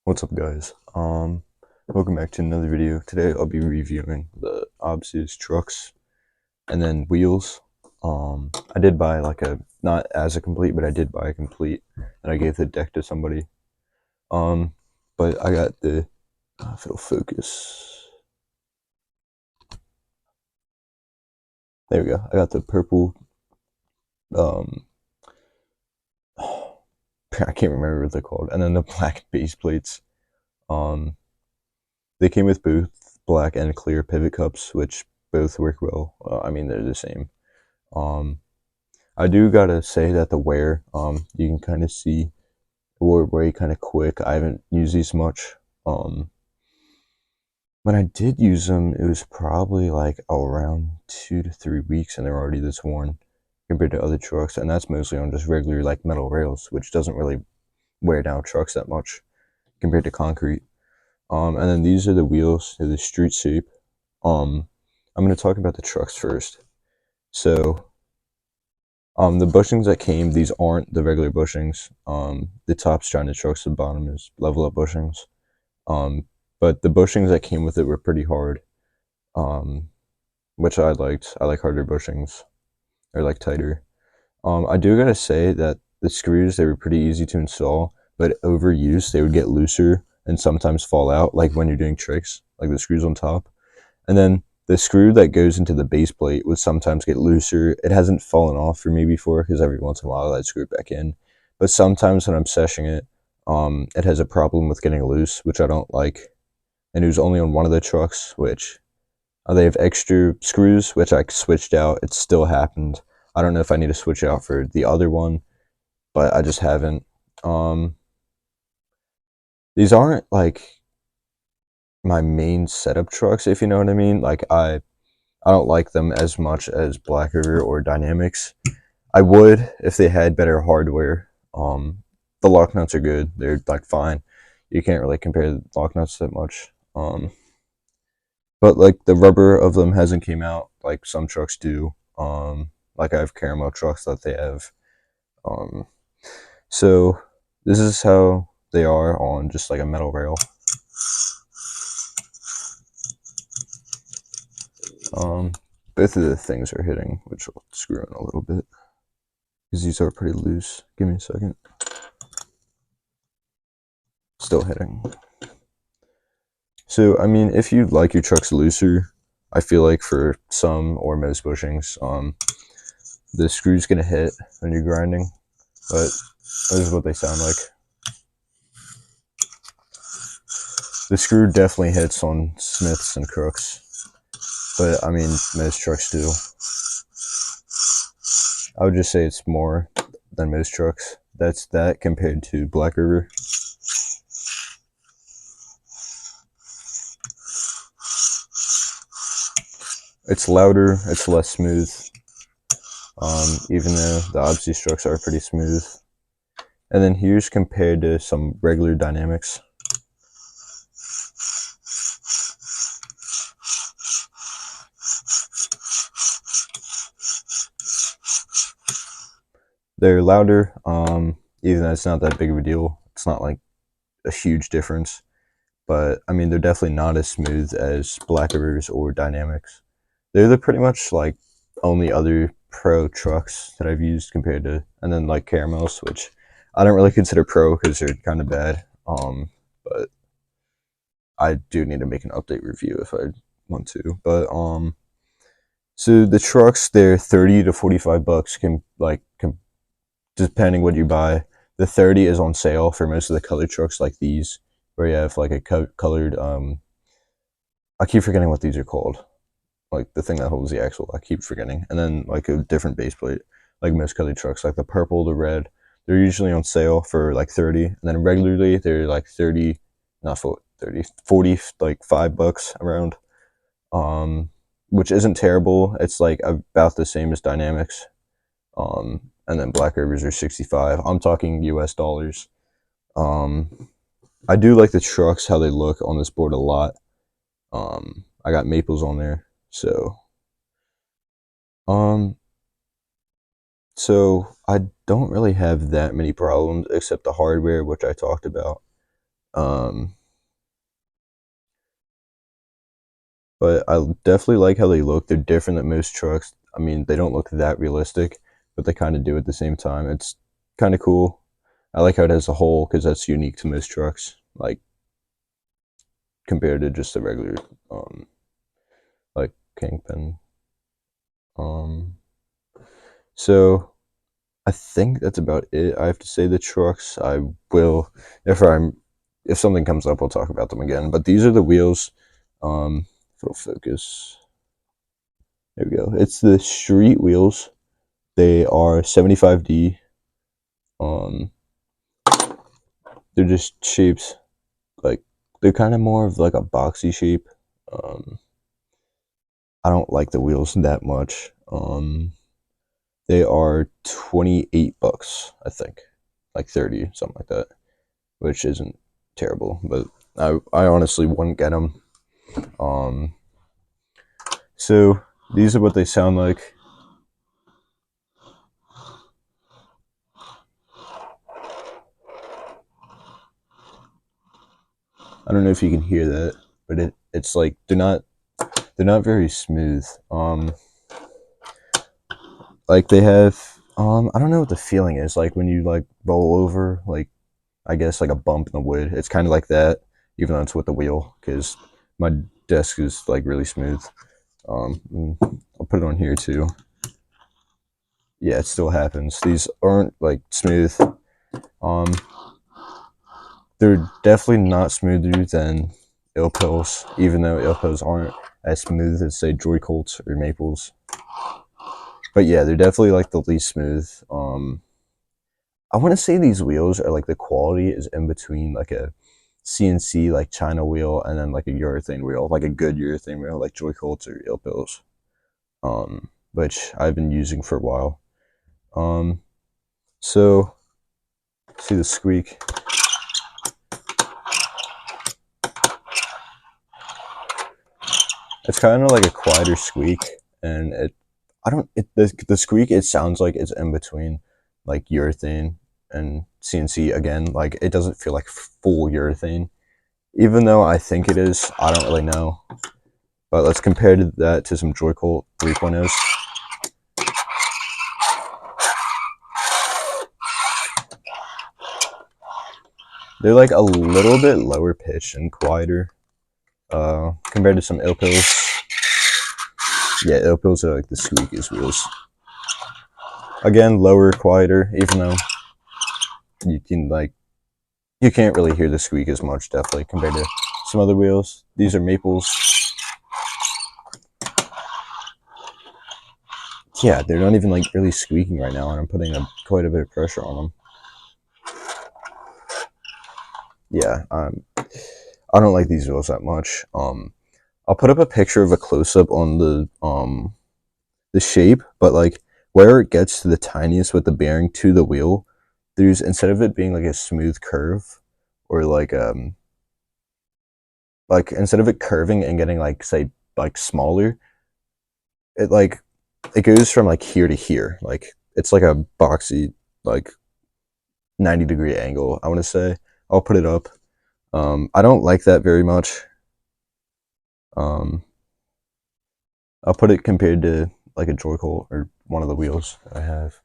What's up, guys? Welcome back to another video. Today I'll be reviewing the Obsius trucks and then wheels. I did buy like not as a complete, but I did buy a complete, and I gave the deck to somebody. Um, but I got the, if it'll focus, there we go. I got the purple, um, I can't remember what they're called, and then the black base plates. Um, they came with both black and clear pivot cups, which both work well. I mean, they're the same. Um, I do gotta say that the wear, you can kind of see wore way kind of quick. I haven't used these much. Um, when I did use them, it was probably like around 2 to 3 weeks, and they're already this worn compared to other trucks, and that's mostly on just regular like metal rails, which doesn't really wear down trucks that much compared to concrete. And then these are the wheels. They're the street shape. I'm gonna talk about the trucks first. So the bushings that came, these aren't the regular bushings. The top's trying to trucks, the bottom is level up bushings. Um, but the bushings that came with it were pretty hard, um, which I liked. I like harder bushings, or like tighter. I do gotta say that the screws, they were pretty easy to install, but overused, they would get looser and sometimes fall out, like when you're doing tricks, like the screws on top. And then the screw that goes into the base plate would sometimes get looser. It hasn't fallen off for me before because every once in a while I'd screw it back in. But sometimes when I'm seshing it, it has a problem with getting loose, which I don't like. And it was only on one of the trucks, which they have extra screws, which I switched out. It still happened. I don't know if I need to switch out for the other one, but I just haven't. Um, these aren't like my main setup trucks, if you know what I mean. Like I don't like them as much as Black River or Dynamics. I would if they had better hardware. The lock nuts are good; they're like fine. You can't really compare the lock nuts that much. But like the rubber of them hasn't came out like some trucks do. Like I have caramel trucks that they have. Um, so this is how they are on just like a metal rail. Um, both of the things are hitting, which will screw in a little bit because these are pretty loose. Give me a second. Still hitting. So I mean, if you like your trucks looser, I feel like for some or most bushings, the screw's gonna hit when you're grinding, but this is what they sound like. The screw definitely hits on Smiths and Crooks, but I mean, most trucks do. I would just say it's more than most trucks. That's that compared to Black River. It's louder, it's less smooth, even though the Obsius trucks are pretty smooth. And then here's compared to some regular Dynamics. They're louder, even though it's not that big of a deal. It's not like a huge difference, but I mean, they're definitely not as smooth as Black Rivers or Dynamics. They're the pretty much like only other pro trucks that I've used compared to, and then like Caramels, which I don't really consider pro because they're kind of bad. But I do need to make an update review if I want to. But so the trucks, they're 30 to 45 bucks. Depending what you buy. The 30 is on sale for most of the colored trucks like these, where you have like a colored. I keep forgetting what these are called. Like the thing that holds the axle, I keep forgetting. And then like a different base plate, like most colored trucks, like the purple, the red. They're usually on sale for like 30, and then regularly they're like 30, not 30, 40, like $5 around. Um, which isn't terrible. It's like about the same as Dynamics. And then Black Rivers are 65. I'm talking US dollars. Um, I do like the trucks, how they look on this board a lot. I got maples on there. Um, so I don't really have that many problems except the hardware, which I talked about. Um, but I definitely like how they look. They're different than most trucks. I mean, they don't look that realistic, but they kind of do at the same time. It's kind of cool. I like how it has a hole because that's unique to most trucks, like compared to just a regular, um, like Kingpin. Um, so I think that's about it. I have to say the trucks. I will if something comes up, I'll talk about them again. But these are the wheels. If it'll focus. There we go. It's the street wheels. They are 75D. Um, they're just shapes like they're kind of more of like a boxy shape. Um, I don't like the wheels that much. They are $28, I think, like 30, something like that, which isn't terrible, but I honestly wouldn't get them. Um, so these are what they sound like. I don't know if you can hear that, but it's like they're not very smooth. Like they have I don't know what the feeling is like when you like roll over, like I guess like a bump in the wood. It's kind of like that, even though it's with the wheel, because my desk is like really smooth. I'll put it on here too. Yeah, it still happens. These aren't like smooth. Um, they're definitely not smoother than ill pills, even though ill pills aren't as smooth as say Joy Colts or Maples. But yeah, they're definitely like the least smooth. I want to say these wheels are like the quality is in between like a CNC like China wheel and then like a urethane wheel, like a good urethane wheel, like Joy Colts or ill pills. Which I've been using for a while. Um, so see the squeak. It's kind of like a quieter squeak, and I don't, the squeak, it sounds like it's in between like urethane and CNC again. Like it doesn't feel like full urethane, even though I think it is. I don't really know. But let's compare that to some Joy Colt 3.0s. They're like a little bit lower pitched and quieter compared to some ill pills. Yeah, ill pills are like the squeakiest wheels. Again, lower, quieter, even though you can like you can't really hear the squeak as much, definitely, compared to some other wheels. These are Maples. Yeah, they're not even like really squeaking right now, and I'm putting quite a bit of pressure on them. Yeah, I don't like these wheels that much. I'll put up a picture of a close up on the shape, but like where it gets to the tiniest with the bearing to the wheel, there's instead of it being like a smooth curve or like instead of it curving and getting like say like smaller, it like it goes from like here to here. Like it's like a boxy like 90-degree angle, I want to say. I'll put it up. I don't like that very much. Um, I'll put it compared to like a Joy Colt or one of the wheels I have.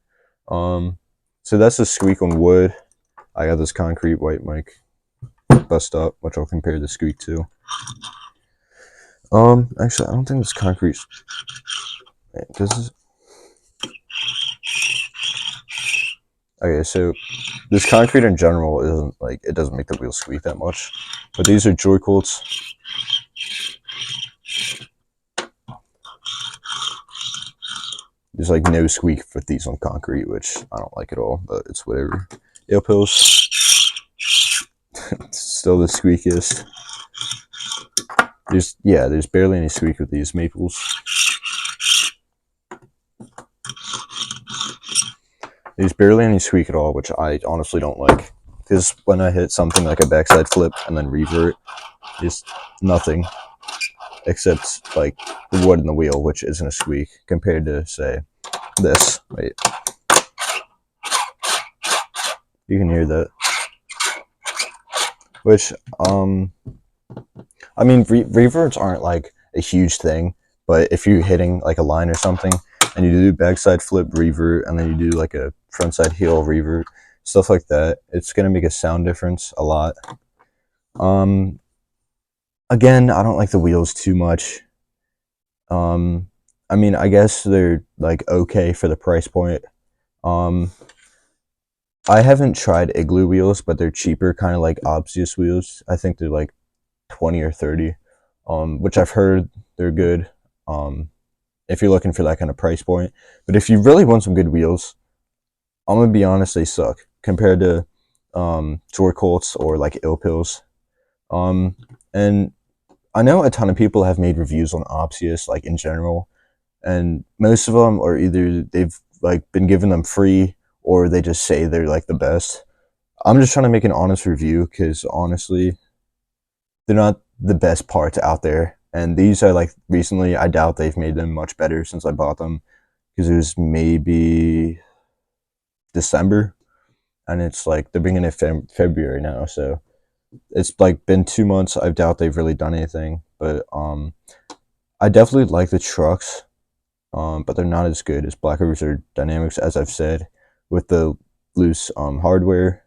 Um, so that's the squeak on wood. I got this concrete white mic bust up, which I'll compare the squeak to. Actually, I don't think this concrete. This is okay. So this concrete in general isn't like it doesn't make the wheels squeak that much, but these are Joy Colts. There's like no squeak with these on concrete, which I don't like at all, but it's whatever. Ale pills, still the squeakiest. There's barely any squeak with these Maples. There's barely any squeak at all, which I honestly don't like. Because when I hit something like a backside flip and then revert, there's nothing except like the wood in the wheel, which isn't a squeak compared to say this. Wait, you can hear that. which I mean, reverts aren't like a huge thing, but if you're hitting like a line or something, and you do backside flip revert, and then you do like a frontside heel revert, stuff like that, it's gonna make a sound difference a lot. Um, Again, I don't like the wheels too much. Um, I mean, I guess they're like okay for the price point. Um, I haven't tried Igloo wheels, but they're cheaper, kind of like Obsius wheels. I think they're like 20 or 30, which I've heard they're good. If you're looking for that kind of price point. But if you really want some good wheels, I'm gonna be honest, they suck compared to Jor Colts or like Ill Pills. And I know a ton of people have made reviews on Obsius, like in general, and most of them are either they've like been given them free or they just say they're like the best. I'm just trying to make an honest review because honestly, they're not the best parts out there. And these are like recently, I doubt they've made them much better since I bought them because it was maybe December, and it's like they're beginning of February now, so it's like been 2 months. I doubt they've really done anything, but I definitely like the trucks, but they're not as good as Black Rivers or Dynamics, as I've said. With the loose hardware,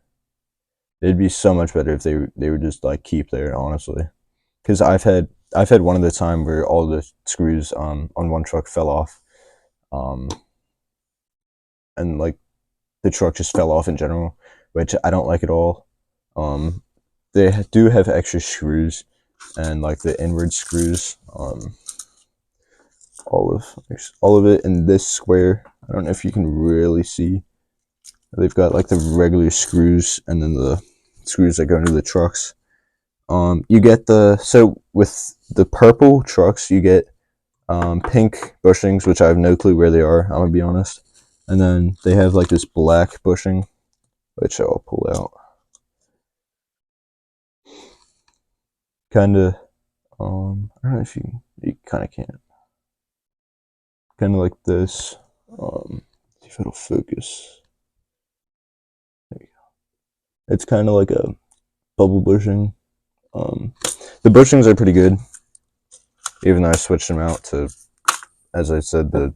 it'd be so much better if they would just like keep there, honestly. Because I've had one of the time where all the screws on one truck fell off, um, and like the truck just fell off in general, which I don't like at all. Um, they do have extra screws and like the inward screws. All of it in this square. I don't know if you can really see. They've got like the regular screws and then the screws that go into the trucks. You get so with the purple trucks, you get pink bushings, which I have no clue where they are. I'm gonna be honest. And then they have like this black bushing, which I'll pull out. Kind of, I don't know if you kind of can't. Kind of like this. See if it'll focus. There you go. It's kind of like a bubble bushing. Um, the bushings are pretty good, even though I switched them out to, as I said, the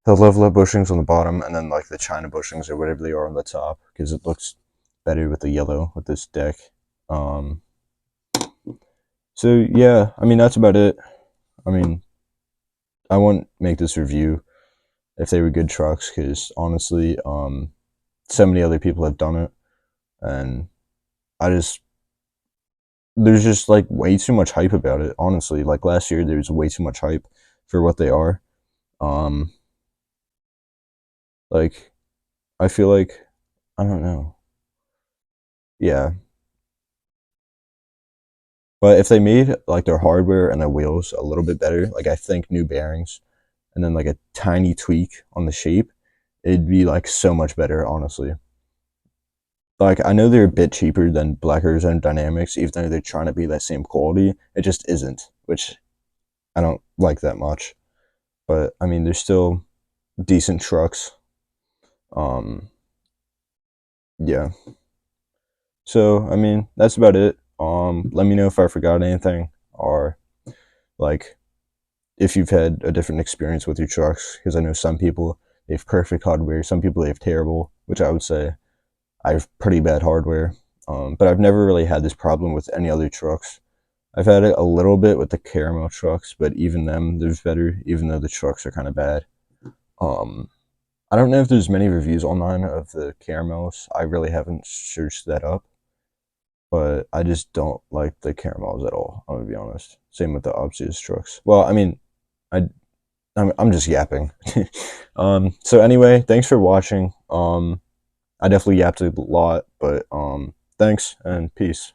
level up bushings on the bottom, and then like the China bushings or whatever they are on the top, because it looks better with the yellow with this deck. Um, so yeah, I mean that's about it. I mean, I wouldn't make this review if they were good trucks, because honestly, so many other people have done it, and I just there's just like way too much hype about it. Honestly, like last year, there was way too much hype for what they are. Um, like I feel like I don't know. Yeah, but if they made like their hardware and their wheels a little bit better, like I think new bearings and then like a tiny tweak on the shape, it'd be like so much better, honestly. Like I know they're a bit cheaper than Black Horizon Dynamics, even though they're trying to be that same quality. It just isn't, which I don't like that much. But I mean, they're still decent trucks. Um, yeah. So I mean, that's about it. Let me know if I forgot anything, or like if you've had a different experience with your trucks, because I know some people they have perfect hardware, some people they have terrible, which I would say I have pretty bad hardware. But I've never really had this problem with any other trucks. I've had it a little bit with the caramel trucks, but even them, there's better, even though the trucks are kind of bad. Um, I don't know if there's many reviews online of the caramels. I really haven't searched that up, but I just don't like the caramels at all. I'm gonna be honest. Same with the Obsius trucks. Well, I mean, I I'm just yapping. So anyway, thanks for watching. I definitely yapped a lot, but thanks and peace.